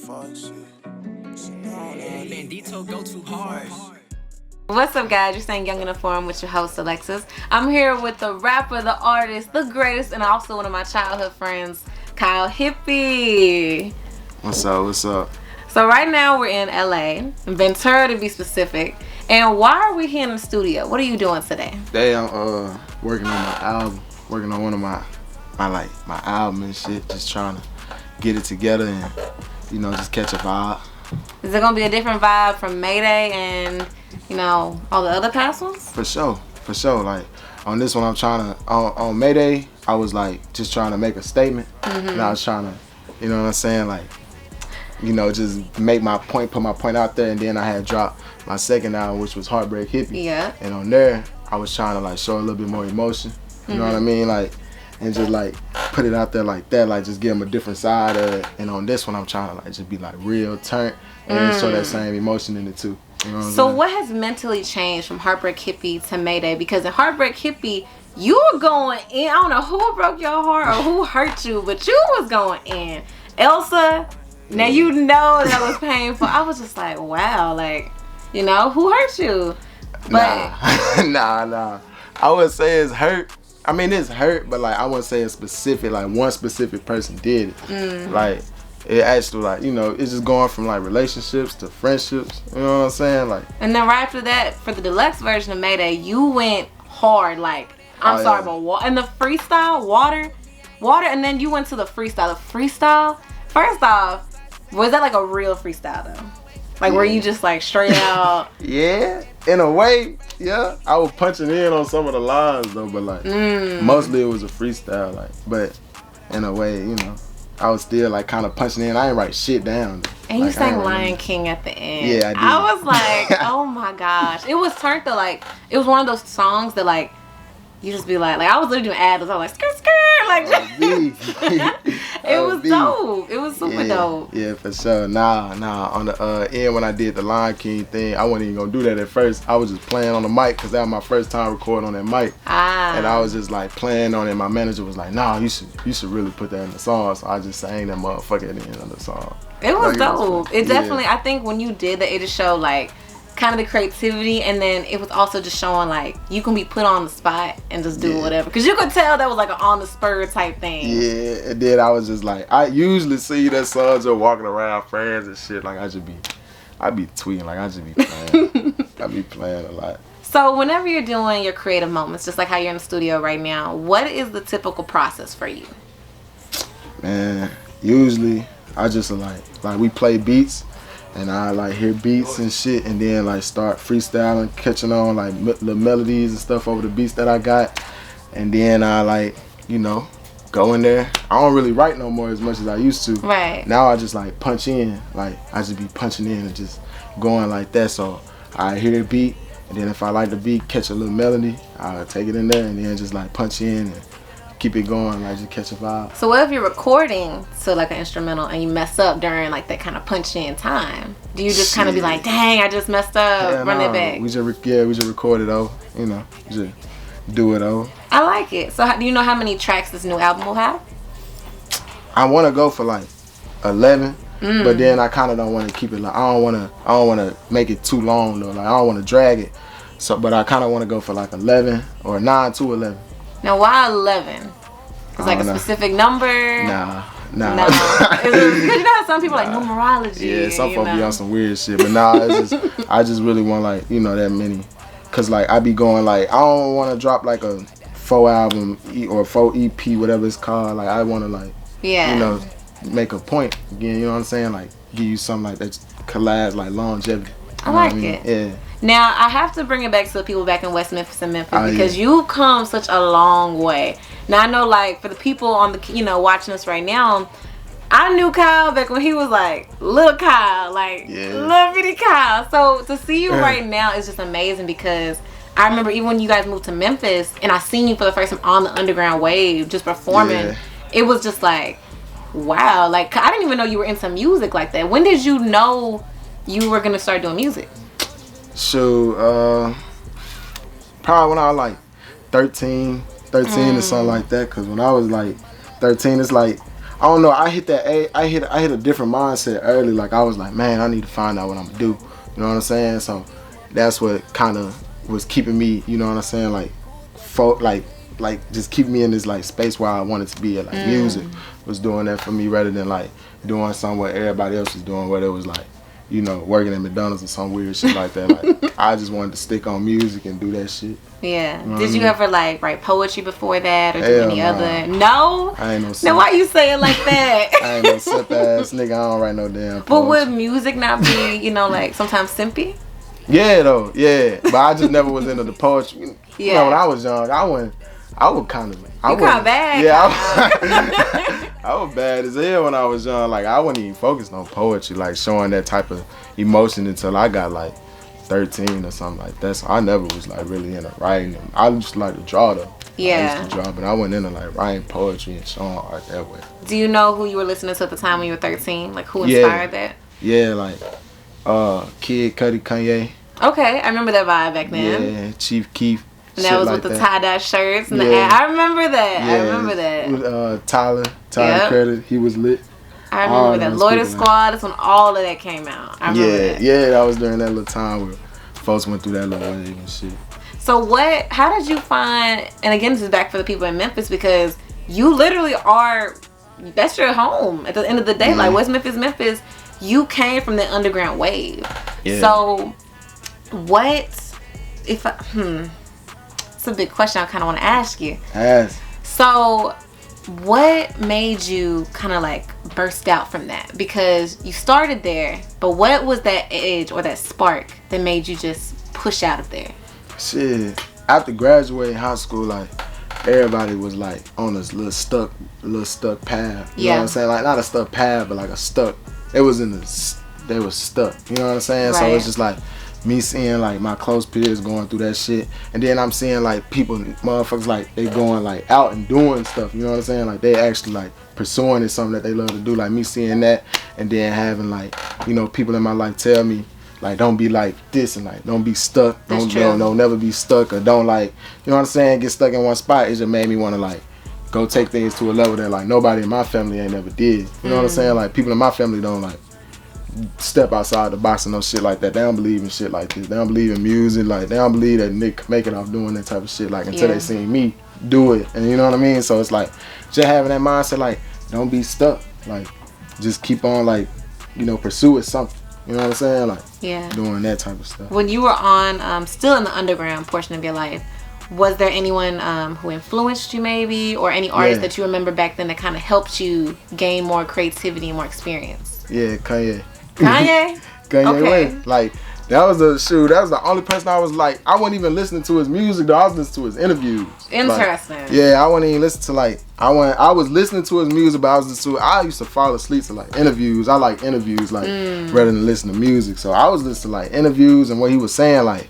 Go too hard. What's up, guys? You're staying young in the forum with your host, Alexiz. I'm here with the rapper, the artist, the greatest, and also one of my childhood friends, Kyle Hippy. What's up? What's up? So right now we're in LA, Ventura to be specific. And why are we here in the studio? What are you doing today? Today I'm working on my album, working on one of my album and shit, just trying to get it together and just catch a vibe. Is it gonna be a different vibe from Mayday and all the other past ones? For sure. Like on this one, I'm trying to on Mayday, I was like just trying to make a statement, and I was trying to, what I'm saying, like, just make my point, put my point out there, and then I had dropped my second album, which was Heartbreak Hippy. Yeah. And on there, I was trying to like show a little bit more emotion. You know what I mean, like, and just like put it out there like that, like just give them a different side of it. And on this one, I'm trying to like just be like real turnt and show that same emotion in it too. So what has mentally changed from Heartbreak Hippy to Mayday? Because in Heartbreak Hippy, you were going in. I don't know who broke your heart or who hurt you, but you was going in. Elsa, now you know that was painful. I was just like, wow, like, who hurt you? But Nah. I wouldn't say it's hurt. I mean, it's hurt, but like I wouldn't say it's specific. Like one specific person did it. Like it actually, like, it's just going from like relationships to friendships. You know what I'm saying? Like. And then right after that, for the deluxe version of Mayday, you went hard. Like but and the freestyle, water, and then you went to the freestyle. The freestyle, first off, was that like a real freestyle though? Like, were you just like straight out? Yeah, in a way, yeah. I was punching in on some of the lines though, but like mostly it was a freestyle. Like, but in a way, I was still like kind of punching in. I didn't write shit down. And you sang Lion King at the end. Yeah, I did. I was like, oh my gosh. It was turned to like, it was one of those songs that like, you just be like I was literally doing ad-libs. I was like, skirt, like, it was dope. It was super dope. Yeah, for sure. Nah. On the end when I did the Lion King thing, I wasn't even gonna do that at first. I was just playing on the mic because that was my first time recording on that mic. And I was just like playing on it. My manager was like, "Nah, you should really put that in the song." So I just sang that motherfucker at the end of the song. It was dope. It definitely. I think when you did that, it just showed like kind of the creativity, and then it was also just showing like you can be put on the spot and just do whatever, because you could tell that was like an on the spur type thing. Yeah, and then I was just like, I usually see that son just walking around friends and shit, like I be tweeting, like I just be playing. I be playing a lot. So whenever you're doing your creative moments, just like how you're in the studio right now, what is the typical process for you? Man, usually I just like we play beats. And I like hear beats and shit, and then like start freestyling, catching on like the melodies and stuff over the beats that I got, and then I like go in there. I don't really write no more as much as I used to. Right. Now I just like punch in, like I just be punching in and just going like that. So I hear the beat, and then if I like the beat, catch a little melody, I'll take it in there and then just like punch in and keep it going, like just catch a vibe. So what if you're recording to like an instrumental and you mess up during like that kind of punch in time? Do you just kind of be like, dang, I just messed up, run it back? We just record it over, just do it over. I like it. So do you know how many tracks this new album will have? I want to go for like 11, but then I kind of don't want to keep it like, I don't want to make it too long though. Like I don't want to drag it. So, but I kind of want to go for like 11 or 9 to 11. Now, why 11? It's like a specific number? Nah. Because you know how some people like numerology. Yeah, some folks be on some weird shit. But it's just, I just really want like, that many. Because like I be going like, I don't want to drop like a 4 album or 4 EP, whatever it's called. Like I want to like, make a point again, you know what I'm saying? Like give you something like that collabs, like longevity. I like it. Yeah. Now, I have to bring it back to the people back in West Memphis and Memphis because you've come such a long way. Now, I know, like, for the people on the, watching us right now, I knew Kyle back when he was, like, little Kyle, like, little bitty Kyle. So, to see you right now is just amazing because I remember even when you guys moved to Memphis and I seen you for the first time on the Underground Wave just performing, it was just like, wow. Like, I didn't even know you were into music like that. When did you know you were going to start doing music? So, probably when I was like 13 or something like that. Cause when I was like 13, it's like, I don't know. I hit a different mindset early. Like I was like, man, I need to find out what I'm gonna do. You know what I'm saying? So that's what kind of was keeping me. You know what I'm saying? Like just keep me in this like space where I wanted to be at. Like music was doing that for me rather than like doing something what everybody else was doing, whether it was like, you know, working at McDonald's or some weird shit like that. Like I just wanted to stick on music and do that shit. Yeah. You know Did you ever like write poetry before that or do Hell any nah. other? No. I ain't no. Now why you say it like that? I ain't no simp ass nigga. I don't write no damn. But poetry. would music not be, you know, like sometimes simpy? Yeah though, yeah. But I just never was into the poetry. Yeah. You know, when I was young, I would kind of. You kind of bad. Yeah, I was bad as hell when I was young. Like I wasn't even focused on poetry, like showing that type of emotion until I got like 13 or something like that. So I never was like really into writing. I just like to draw though. Yeah. I used to draw, but I wasn't into like writing poetry and showing art that way. Do you know who you were listening to at the time when you were 13? Like who inspired that? Yeah, like Kid Cudi, Kanye. Okay, I remember that vibe back then. Yeah, Chief Keef. And that was like with the tie-dye shirts and the Yeah. ad. I remember that. Yeah, I remember that. With Tyler Yep. Credit, he was lit. I remember that. those Loiter people, man. Squad, that's when all of that came out. I remember that. Yeah, that was during that little time where folks went through that little wave and shit. So how did you find, and again, this is back for the people in Memphis because you literally that's your home at the end of the day. Mm-hmm. Like West Memphis, you came from the underground wave. Yeah. So it's a big question I kind of want to ask you. Ass. So what made you kind of like burst out from that? Because you started there, but what was that edge or that spark that made you just push out of there? Shit. After graduating high school, like everybody was like on this little stuck path. You know what I'm saying? Like not a stuck path, but like a stuck. They was stuck. You know what I'm saying? Right. So it's just like me seeing like my close peers going through that shit, and then I'm seeing like people, motherfuckers, like they going like out and doing stuff. You know what I'm saying? Like they actually like pursuing it, something that they love to do. Like me seeing that, and then having like, you know, people in my life tell me like don't be like this and like don't be stuck. Don't never be stuck, or don't like, you know what I'm saying, get stuck in one spot. It just made me want to like go take things to a level that like nobody in my family ain't never did. You know what I'm saying? Like people in my family don't like step outside the box and no shit like that. They don't believe in shit like this. They don't believe in music. Like they don't believe that Nick make it off doing that type of shit. Like until they seen me do it, and you know what I mean. So it's like just having that mindset, like don't be stuck. Like just keep on, like, you know, pursue it something. You know what I'm saying? Like doing that type of stuff. When you were on still in the underground portion of your life, was there anyone who influenced you maybe, or any artist that you remember back then that kind of helped you gain more creativity and more experience? Yeah, Kanye. Kanye? Kanye Okay. West. Like that was the only person I was like, I wasn't even listening to his music though. I was listening to his interviews. Interesting. Like, yeah, I wasn't even listening to like I was listening to his music, but I used to fall asleep to like interviews. I like interviews like rather than listen to music. So I was listening to like interviews and what he was saying, like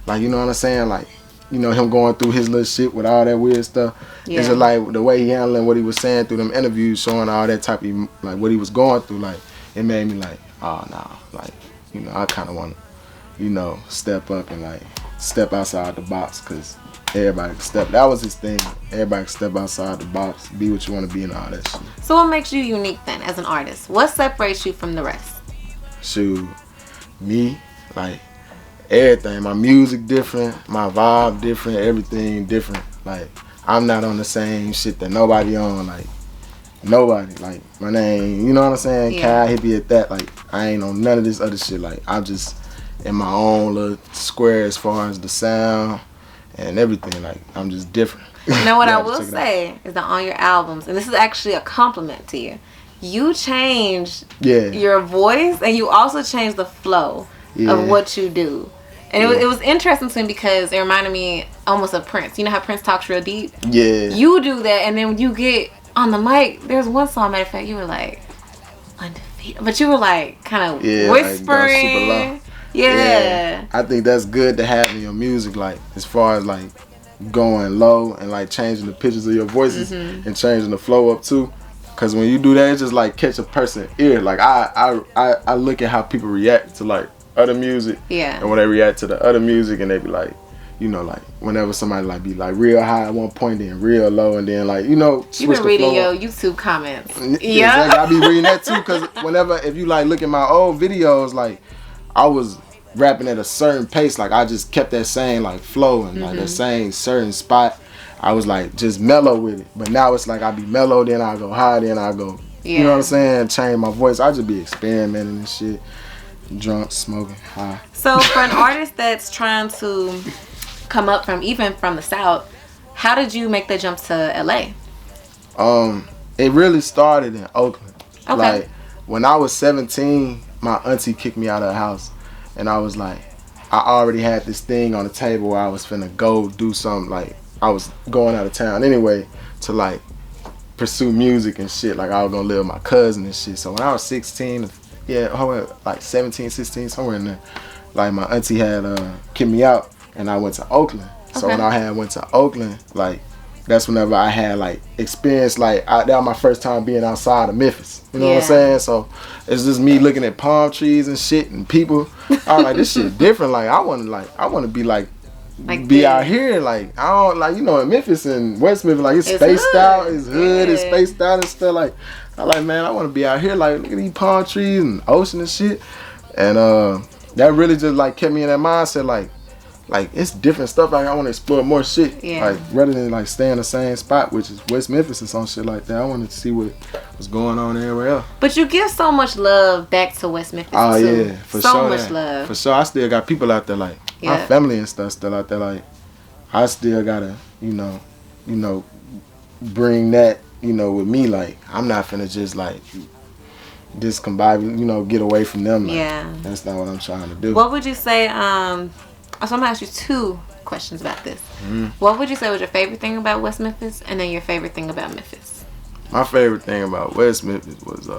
you know what I'm saying, like, you know, him going through his little shit with all that weird stuff. It's just like the way he handling what he was saying through them interviews, showing all that type of like what he was going through. Like it made me like, oh nah, like, you know, I kind of want to, you know, step up and like step outside the box, because everybody can step. That was his thing. Everybody can step outside the box, be what you want to be, and all that shit. So what makes you unique then as an artist? What separates you from the rest? Shoot, me, like everything. My music different, my vibe different, everything different. Like I'm not on the same shit that nobody on. Like nobody. Like my name, you know what I'm saying? Kyle Hippy at that. Like I ain't on none of this other shit. Like I'm just in my own little square as far as the sound and everything. Like I'm just different. You know what I will say is that on your albums, and this is actually a compliment to you, you changed your voice, and you also changed the flow of what you do. And it was interesting to me because it reminded me almost of Prince. You know how Prince talks real deep? Yeah. You do that, and then when you get on the mic, there's one song, matter of fact, you were like, undefeated. But you were like kind of whispering. Like super low. Yeah. I think that's good to have in your music, like as far as like going low and like changing the pitches of your voices and changing the flow up too. Cause when you do that, it's just like catch a person's ear. Like I look at how people react to like other music, and when they react to the other music, and they be like, you know, like whenever somebody like be like real high at one point, then real low, and then like, you know, You switch been the reading flow. your YouTube comments. Yeah, exactly. I be reading that too, cause whenever if you like look at my old videos, like I was rapping at a certain pace, like I just kept that same like flow and like that same certain spot. I was like just mellow with it, but now it's like I be mellow, then I go high, then I go. Yeah. You know what I'm saying? Change my voice. I just be experimenting and shit. Drunk, smoking, high. So for an artist that's trying to come up from even from the South, how did you make the jump to LA? It really started in Oakland. Okay. Like when I was 17, my auntie kicked me out of the house, and I was like, I already had this thing on the table where I was finna go do something. Like I was going out of town anyway to like pursue music and shit. Like I was gonna live with my cousin and shit. So when I was 16, like 17, 16, somewhere in there, like my auntie had kicked me out, and I went to Oakland. So when I went to Oakland, like that's whenever I had like experience, like that was my first time being outside of Memphis. You know what I'm saying? So it's just me looking at palm trees and shit and people. I was like, this shit different. Like I want to be like be out here. Like I don't like, you know, in Memphis and West Memphis, like it's spaced hood. out, it's hood, Yeah. it's spaced out and stuff. Like I like, man, I want to be out here. Like look at these palm trees and ocean and shit. And that really just like kept me in that mindset. Like it's different stuff. Like I want to explore more shit. Yeah. Like rather than like stay in the same spot, which is West Memphis and some shit like that. I wanted to see what's going on everywhere else. But you give so much love back to West Memphis Oh too. yeah, for so sure. much love. For sure. I still got people out there like my family and stuff still out there. Like I still gotta, you know, bring that, you know, with me. Like I'm not finna just like discombobulate, you know, get away from them. Like, Yeah. That's not what I'm trying to do. What would you say? So I'm gonna ask you two questions about this. What would you say was your favorite thing about West Memphis, and then your favorite thing about Memphis? My favorite thing about West Memphis was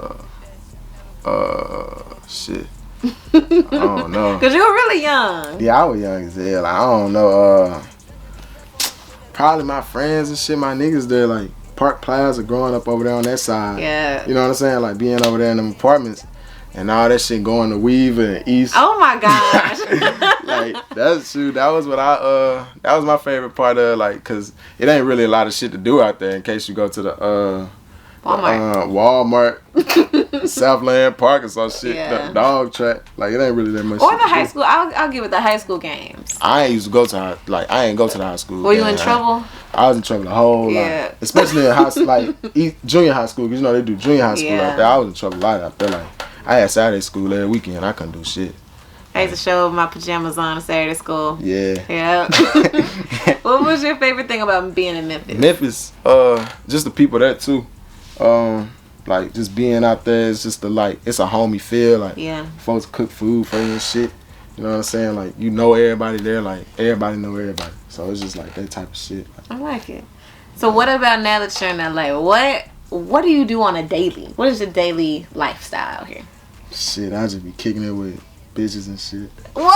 shit. I don't know. Cause you were really young. Yeah, I was young as hell. Like, I don't know. Probably my friends and shit, my niggas there, like Park Plaza, growing up over there on that side. Yeah. You know what I'm saying? Like being over there in them apartments and all that shit going to Weaver and East. Oh my gosh. Like that was what that was my favorite part of, like, cause it ain't really a lot of shit to do out there in case you go to the Walmart, Southland Park or some shit, the dog track. Like it ain't really that much. Or shit the to high do. school. I will give it the high school games. I ain't used to go to I ain't go to the high school. Were you in trouble? I was in trouble a whole lot, especially in junior high school. Cause you know they do junior high school out there. I was in trouble a lot out there. Like I had Saturday school every weekend. I couldn't do shit. I used to show my pajamas on Saturday school. Yeah. Yeah. What was your favorite thing about being in Memphis? Memphis, just the people there too. Like just being out there, it's just it's a homey feel. Like folks cook food for you and shit. You know what I'm saying? Like you know everybody there. Like everybody know everybody. So it's just like that type of shit. I like it. So what about now that you're in LA? What do you do on a daily? What is your daily lifestyle here? Shit, I just be kicking it with bitches and shit. What?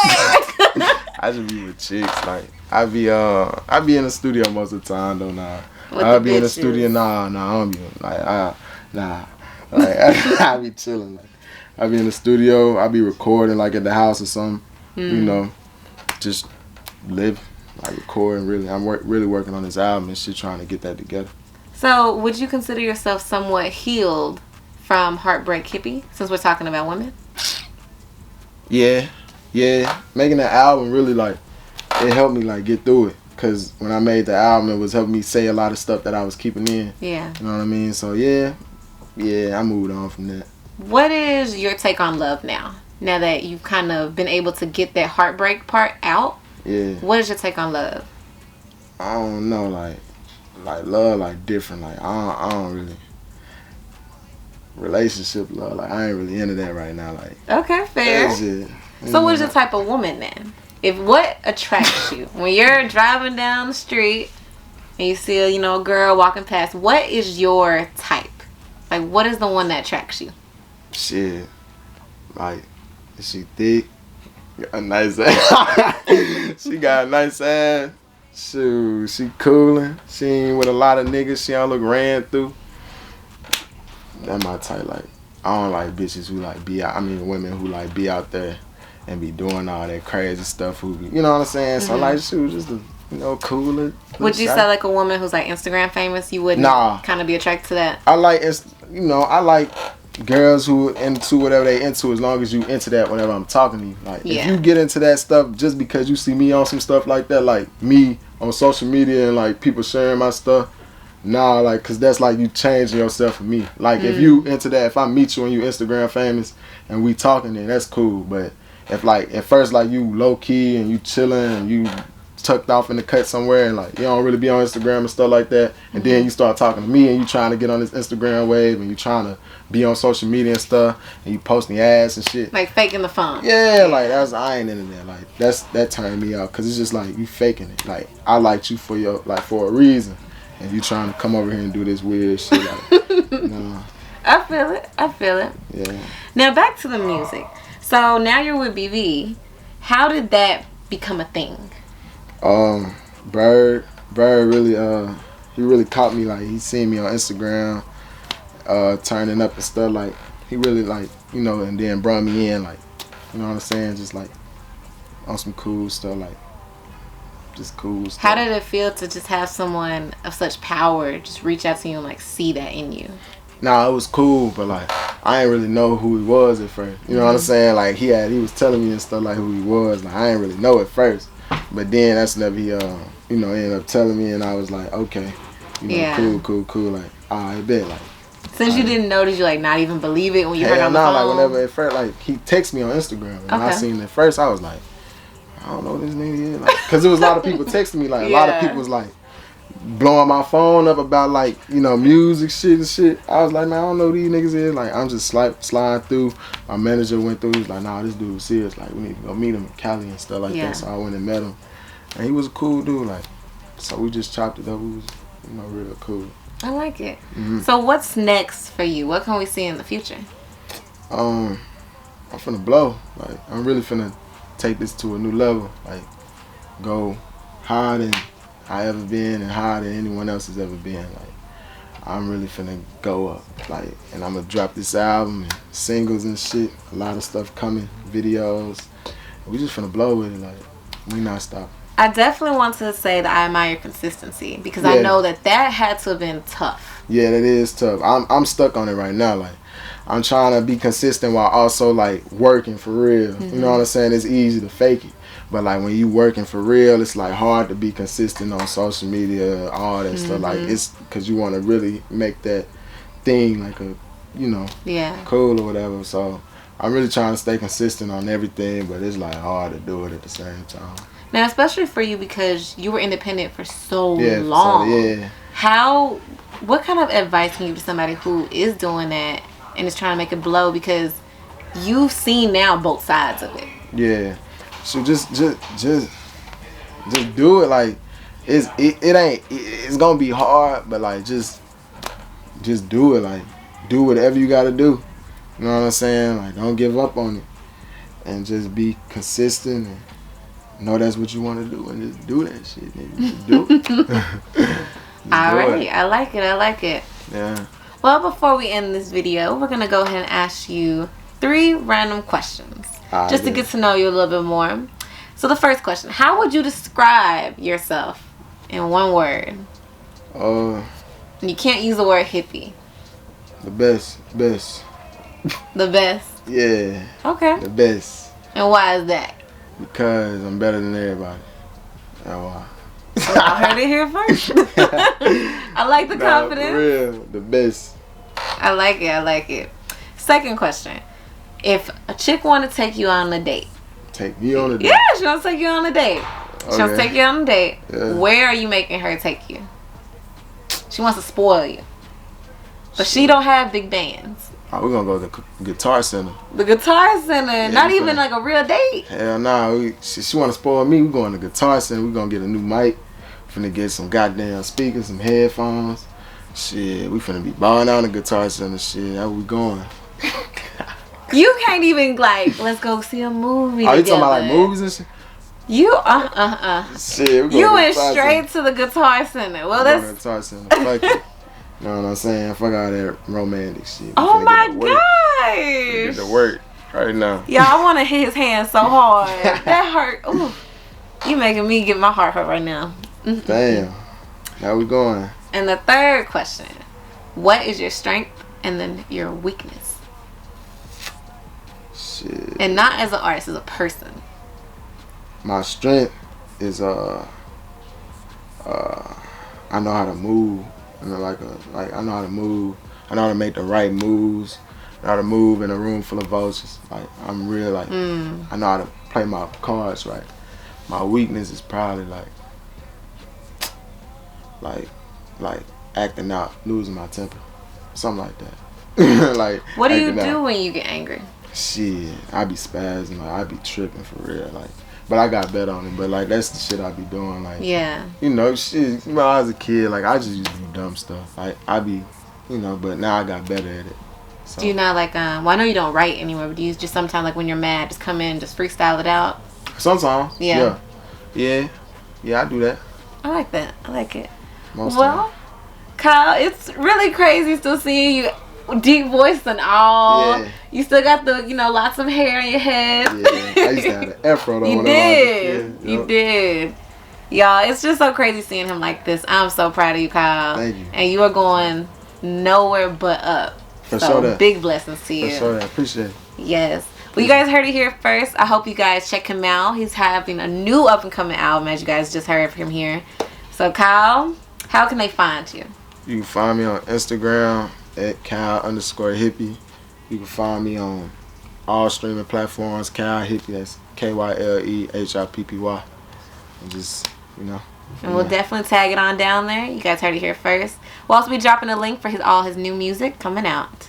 I just be with chicks. Like I be in the studio most of the time though. Nah, With I the be in the bitches. studio. Nah, I don't be like Like I be chilling. Like I be in the studio. I be recording like at the house or something. You know, just live like recording. Really, I'm really working on this album and shit, trying to get that together. So would you consider yourself somewhat healed from Heartbreak Hippy, since we're talking about women? Yeah. Making that album really like it helped me like get through it. Cause when I made the album, it was helping me say a lot of stuff that I was keeping in. Yeah. You know what I mean? So yeah, I moved on from that. What is your take on love now? Now that you've kind of been able to get that heartbreak part out, Yeah. what is your take on love? I don't know, like love, like different. Like I don't really relationship love. Like I ain't really into that right now. Like Okay, fair. that's it. So what is your type of woman then? If what attracts you when you're driving down the street and you see a girl walking past, what is your type? Like what is the one that attracts you? Shit, like is she thick? Got a nice ass. She got a nice ass. Shoot, she coolin'. She ain't with a lot of niggas. She don't look ran through. That my type. Like I don't like bitches who like be out. I mean women who like be out there and be doing all that crazy stuff. Who be, you know what I'm saying? So like, she was just a, you know, cooler. Would you say like a woman who's like Instagram famous? You wouldn't kind of be attracted to that? I like, you know, I like girls who into whatever they into, as long as you into that whenever I'm talking to you. Like, if you get into that stuff just because you see me on some stuff like that, like me on social media and like people sharing my stuff, nah, like, cause that's like you changing yourself for me. Like, if you into that, if I meet you and you Instagram famous and we talking, then that's cool. But if like at first like you low key and you chilling and you tucked off in the cut somewhere and like you don't really be on Instagram and stuff like that, and then you start talking to me and you trying to get on this Instagram wave and you trying to be on social media and stuff and you posting your ass and shit, like faking the phone. Yeah, like I ain't into that. Like that turned me out, cause it's just like you faking it. Like I liked you for your, like, for a reason, and you trying to come over here and do this weird shit. Like, nah. I feel it. Yeah. Now back to the music. So now you're with BVE. How did that become a thing? Bird really he really caught me. Like, he seen me on Instagram turning up and stuff. Like, he really, like, you know, and then brought me in, like, you know what I'm saying, just like on some cool stuff, like just cool stuff. How did it feel to just have someone of such power just reach out to you and like see that in you? Nah, it was cool, but like I ain't really know who he was at first. You know what I'm saying? Like he was telling me and stuff like who he was. Like I ain't really know at first, but then that's whenever he you know, ended up telling me, and I was like, okay, you know, cool. Like, I bet. Like, since you didn't know, did you like not even believe it when you heard it on the phone? Like whenever at first, like he texted me on Instagram, and I seen it at first, I was like, I don't know who this nigga is, like, cause there was a lot of people texting me, like a lot of people was like blowing my phone up about, like, you know, music shit and shit. I was like, man, I don't know who these niggas is. Like, I'm just sliding through. My manager went through. He was like, nah, this dude was serious. Like, we need to go meet him in Cali and stuff like that. So I went and met him, and he was a cool dude. Like, so we just chopped it up. We was, you know, real cool. I like it. So what's next for you? What can we see in the future? I'm finna blow. Like, I'm really finna take this to a new level. Like, go higher than I ever been and higher than anyone else has ever been. Like, I'm really finna go up. Like, and I'm gonna drop this album and singles and shit. A lot of stuff coming, videos. We just finna blow with it. Like, we not stopping. I definitely want to say that I admire your consistency, because I know that had to have been tough. Yeah, that is tough. I'm stuck on it right now. Like, I'm trying to be consistent while also like working for real. You know what I'm saying? It's easy to fake it, but like when you working for real, it's like hard to be consistent on social media, all that stuff. Like, it's because you want to really make that thing like a, you know, cool or whatever. So I'm really trying to stay consistent on everything, but it's like hard to do it at the same time. Now, especially for you, because you were independent for so long. What kind of advice can you give to somebody who is doing that and is trying to make it blow, because you've seen now both sides of it? Yeah. So just do it. Like, it's gonna be hard, but like just do it. Like, do whatever you gotta do. You know what I'm saying? Like, don't give up on it, and just be consistent and know that's what you want to do, and just do that shit, nigga. Just do it. Alright, I like it. Yeah. Well, before we end this video, we're gonna go ahead and ask you 3 random questions, just to get to know you a little bit more. So the first question: how would you describe yourself in one word? And you can't use the word hippie. The best. The best. Yeah. Okay. The best. And why is that? Because I'm better than everybody. That's why. Well, I heard it here first. I like the confidence. For real, the best. I like it. Second question: if a chick want to take you on a date. Take me on a date? Yeah, she wants to take you on a date. She wants to take you on a date. Yeah. Where are you making her take you? She wants to spoil you, but she don't have big bands. Oh, we're gonna go to the Guitar Center. The Guitar Center? Yeah, not even like a real date? Hell nah. She wanna spoil me. We're going to Guitar Center. We're gonna get a new mic. Finna get some goddamn speakers, some headphones. Shit, we finna be balling out in the Guitar Center. Shit, how we going? You can't even, like, let's go see a movie. Are you talking about like movies and shit? Shit, you went straight to the Guitar Center. Well, that's Guitar Center. Fuck it. You know what I'm saying? Fuck all that romantic shit. Oh my gosh. Get to work. right now. Yeah, I want to hit his hand so hard. That hurt. Ooh. You making me get my heart hurt right now. Damn. Now we going. And the third question. What is your strength and then your weakness? Shit. And not as an artist, as a person. My strength is I know how to move. I know I know how to move. I know how to make the right moves. I know how to move in a room full of vultures. Like I'm real like I know how to play my cards right. My weakness is probably like acting out, losing my temper, something like that. Like what do you acting do out. when you get angry? Shit, I be spazzing, like I be tripping for real, like. But I got better on it. But like that's the shit I be doing, like. Yeah. You know, shit. You know, I was a kid, like I just used to do dumb stuff. Like I be, you know, but now I got better at it. So. Do you not like well, I know you don't write anymore, but do you just sometimes like when you're mad, just come in and just freestyle it out? Sometimes. Yeah. Yeah, I do that. I like that. I like it. Most well, time. Kyle, it's really crazy still seeing you, deep voice and all. Yeah. You still got the, lots of hair on your head. Yeah, I used to have an afro though. You whenever I was a did. kid. You Yup. did. Y'all, it's just so crazy seeing him like this. I'm so proud of you, Kyle. Thank you. And you are going nowhere but up. For so sure that. Big blessings to you. For sure that. Appreciate it. Yes. Well, you guys heard it here first. I hope you guys check him out. He's having a new up-and-coming album, as you guys just heard from him here. So, Kyle, how can they find you? You can find me on Instagram at Kyle_Hippy. You can find me on all streaming platforms, Kyle Hippy. That's KYLEHIPPY. And just, And we'll definitely tag it on down there. You guys heard it here first. We'll also be dropping a link for all his new music coming out.